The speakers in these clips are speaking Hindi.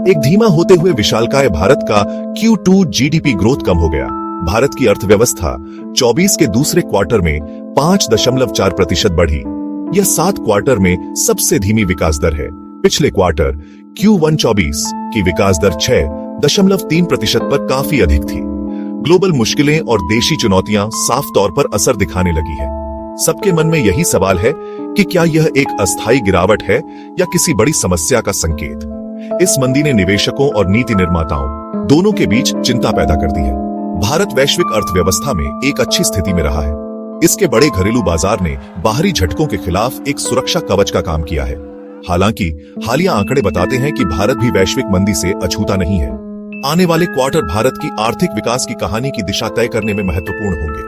एक धीमा होते हुए विशालकाय भारत का Q2 जीडीपी ग्रोथ कम हो गया। भारत की अर्थव्यवस्था 24 के दूसरे क्वार्टर में 5.4% बढ़ी। यह 7 क्वार्टर में सबसे धीमी विकास दर है। पिछले क्वार्टर Q1 24 की विकास दर 6.3% पर काफी अधिक थी। ग्लोबल मुश्किलें और देशी चुनौतियां साफ तौर पर असर दिखाने लगी है। सबके मन में यही सवाल है कि क्या यह एक अस्थायी गिरावट है या किसी बड़ी समस्या का संकेत। इस मंदी ने निवेशकों और नीति निर्माताओं दोनों के बीच चिंता पैदा कर दी है। भारत वैश्विक अर्थव्यवस्था में एक अच्छी स्थिति में रहा है। इसके बड़े घरेलू बाजार ने बाहरी झटकों के खिलाफ एक सुरक्षा कवच का काम किया है। हालांकि हालिया आंकड़े बताते हैं कि भारत भी वैश्विक मंदी से अछूता नहीं है। आने वाले क्वार्टर भारत की आर्थिक विकास की कहानी की दिशा तय करने में महत्वपूर्ण होंगे।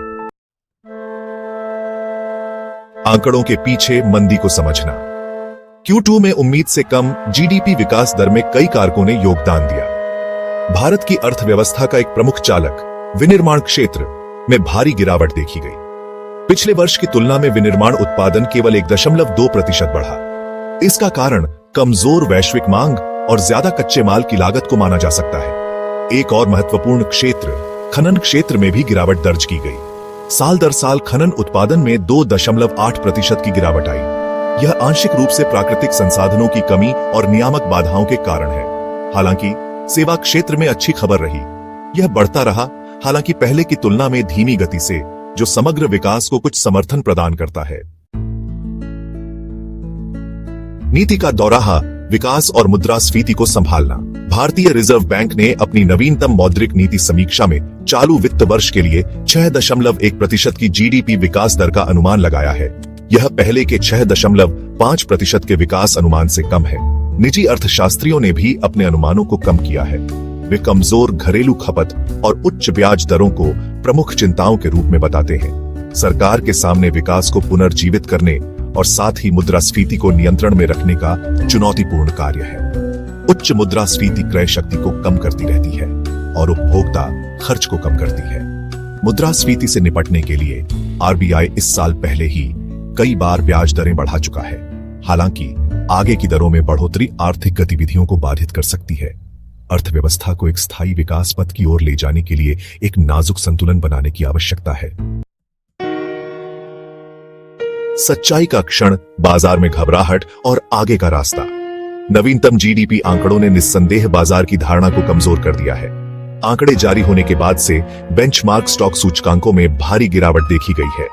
आंकड़ों के पीछे मंदी को समझना। Q2 में उम्मीद से कम जीडीपी विकास दर में कई कारकों ने योगदान दिया। भारत की अर्थव्यवस्था का एक प्रमुख चालक विनिर्माण क्षेत्र में भारी गिरावट देखी गई। पिछले वर्ष की तुलना में विनिर्माण उत्पादन केवल 1.2% बढ़ा। इसका कारण कमजोर वैश्विक मांग और ज्यादा कच्चे माल की लागत को माना जा सकता है। एक और महत्वपूर्ण क्षेत्र खनन क्षेत्र में भी गिरावट दर्ज की गई। साल दर साल खनन उत्पादन में 2.8% की गिरावट आई। यह आंशिक रूप से प्राकृतिक संसाधनों की कमी और नियामक बाधाओं के कारण है। हालांकि सेवा क्षेत्र में अच्छी खबर रही। यह बढ़ता रहा, हालांकि पहले की तुलना में धीमी गति से, जो समग्र विकास को कुछ समर्थन प्रदान करता है। नीति का दोहराहा, विकास और मुद्रास्फीति को संभालना। भारतीय रिजर्व बैंक ने अपनी नवीनतम मौद्रिक नीति समीक्षा में चालू वित्त वर्ष के लिए 6.1% की जीडीपी विकास दर का अनुमान लगाया है। यह पहले के 6.5% के विकास अनुमान से कम है। निजी अर्थशास्त्रियों ने भी अपने अनुमानों को कम किया है। वे कमजोर घरेलू खपत और उच्च ब्याज दरों को प्रमुख चिंताओं के रूप में बताते हैं। सरकार के सामने विकास को पुनर्जीवित करने और साथ ही मुद्रास्फीति को नियंत्रण में रखने का चुनौतीपूर्ण कार्य है। उच्च मुद्रास्फीति क्रय शक्ति को कम करती रहती है और उपभोक्ता खर्च को कम करती है। मुद्रास्फीति से निपटने के लिए आरबीआई इस साल पहले ही कई बार ब्याज दरें बढ़ा चुका है। हालांकि आगे की दरों में बढ़ोतरी आर्थिक गतिविधियों को बाधित कर सकती है। अर्थव्यवस्था को एक स्थायी विकास पथ की ओर ले जाने के लिए एक नाजुक संतुलन बनाने की आवश्यकता है। सच्चाई का क्षण, बाजार में घबराहट और आगे का रास्ता। नवीनतम जीडीपी आंकड़ों ने निस्संदेह बाजार की धारणा को कमजोर कर दिया है। आंकड़े जारी होने के बाद से बेंचमार्क स्टॉक सूचकांकों में भारी गिरावट देखी गई है।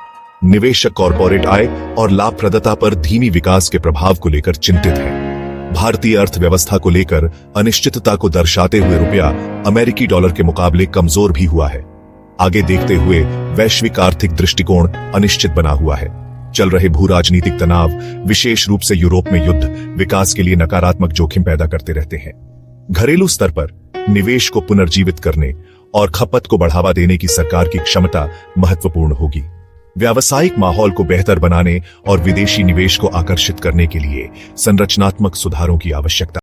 निवेशक कॉर्पोरेट आय और लाभप्रदता पर धीमी विकास के प्रभाव को लेकर चिंतित हैं। भारतीय अर्थव्यवस्था को लेकर अनिश्चितता को दर्शाते हुए रुपया अमेरिकी डॉलर के मुकाबले कमजोर भी हुआ है। आगे देखते हुए वैश्विक आर्थिक दृष्टिकोण अनिश्चित बना हुआ है। चल रहे भू राजनीतिक तनाव, विशेष रूप से यूरोप में युद्ध, विकास के लिए नकारात्मक जोखिम पैदा करते रहते हैं। घरेलू स्तर पर निवेश को पुनर्जीवित करने और खपत को बढ़ावा देने की सरकार की क्षमता महत्वपूर्ण होगी। व्यावसायिक माहौल को बेहतर बनाने और विदेशी निवेश को आकर्षित करने के लिए संरचनात्मक सुधारों की आवश्यकता